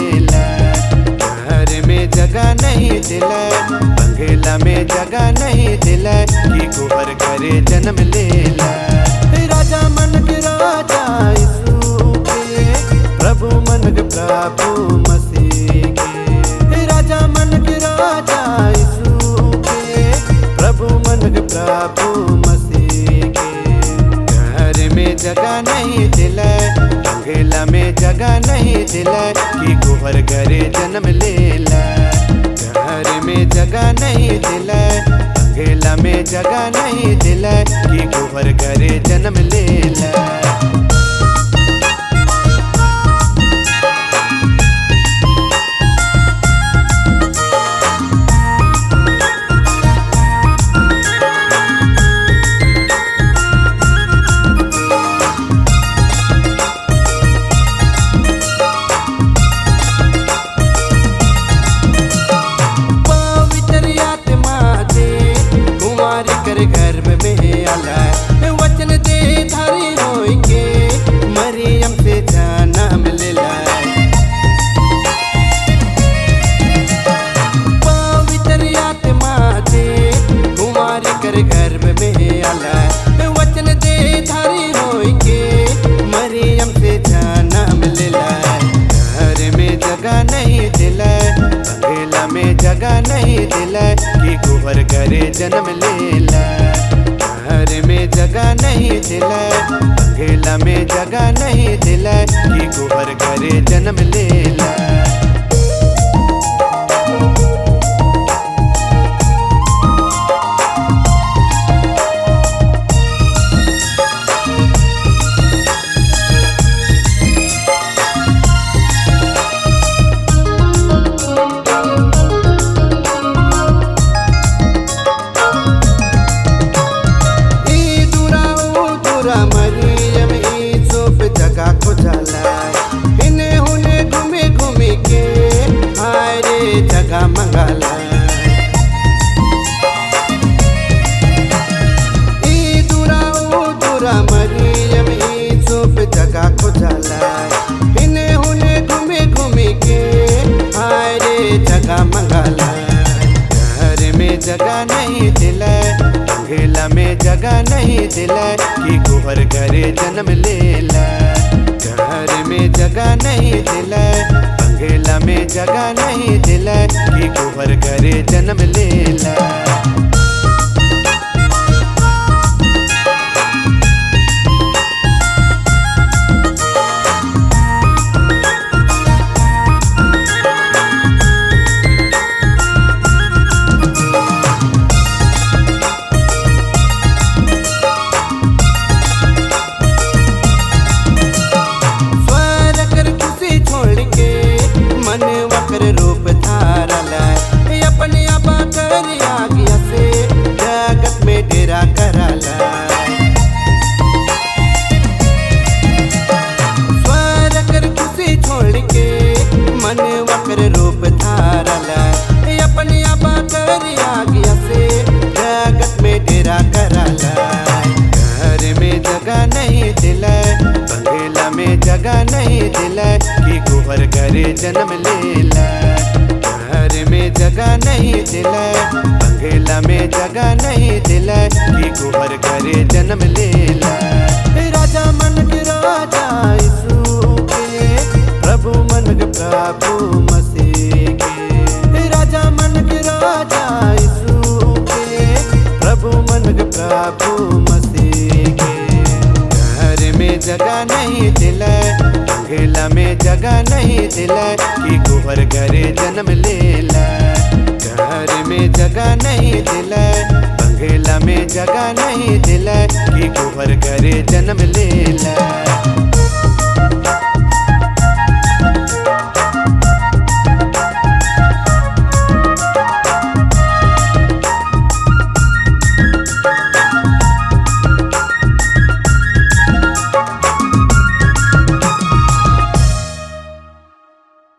लेला। घर में जगह नहीं दिला, बंगला में जगह नहीं दिला, कि कुंवर करे जन्म लेला। राजा मन के राजा यीशु के, प्रभु मन के प्रभु मसीह के। राजा मन के राजा यीशु के, प्रभु मन के प्रभु मसीह के। घर में जगह नहीं दिला, बंगला में जगह नहीं दिला, कि कुंवर करे जन्म लेला। घर में जगह नहीं दिला, बंगला में जगह नहीं दिला, कि कुंवर करे जन्म लेला। घर में आला वचन दे धारी होई के, मरियम से जन्म लेला। पवित्र आत्मा दे कुमारी कर घर में आला, वचन दे धारी होई के, मरियम से जन्म लेला। घर में जगह नहीं दिला, बंगला में जगह नहीं दिला, कि कुंवर करे जन्म लेला। घर में जगह नहीं दिला, बंगला में जगह नहीं दिला, कि कुंवर करे जन्म लेला। मरियम यूसुफ जगह को जाला, इन्हें उन्हें घूमे घूमे के, हाय रे जगह मंगाला। दूरा मरियम यूसुफ जगह को जाला, इन्हें उन्हें घूमे घूमे के, हाय रे जगह मंगाला। घर में जगह नहीं दिला, बंगला में जगह नहीं दिला, कि कुंवर करे जन्म लेला। घर में जगह नहीं दिला, बंगला में जगह नहीं दिला, कि कुंवर करे जन्म लेला। रूप धारला अपने आप कर आज्ञा से, जगत में डेरा कराला। स्वर कर खुशी छोड़ के, मन वक्र रूप धारला अपने आप कर आज्ञा से, जगत में डेरा कराला। घर में जगह नहीं दिला, बंगला में जगह नहीं दिला, कि कुंवर करे जन्म लेला। घर में जगह नहीं दिला, बंगला में जगह नहीं दिला, कि कुंवर करे जन्म लेला। राजा मन के राजा यीशु के, प्रभु मन के प्रभु मसीह के। राजा मन के राजा यीशु के, प्रभु मन के प्रभु मसीह के। घर में जगह नहीं दिला, बंगला में जगह नहीं दिला, कि कुंवर करे जन्म लेला। घर में जगह नहीं दिला, बंगला में जगह नहीं दिला, कि कुंवर करे जन्म लेला।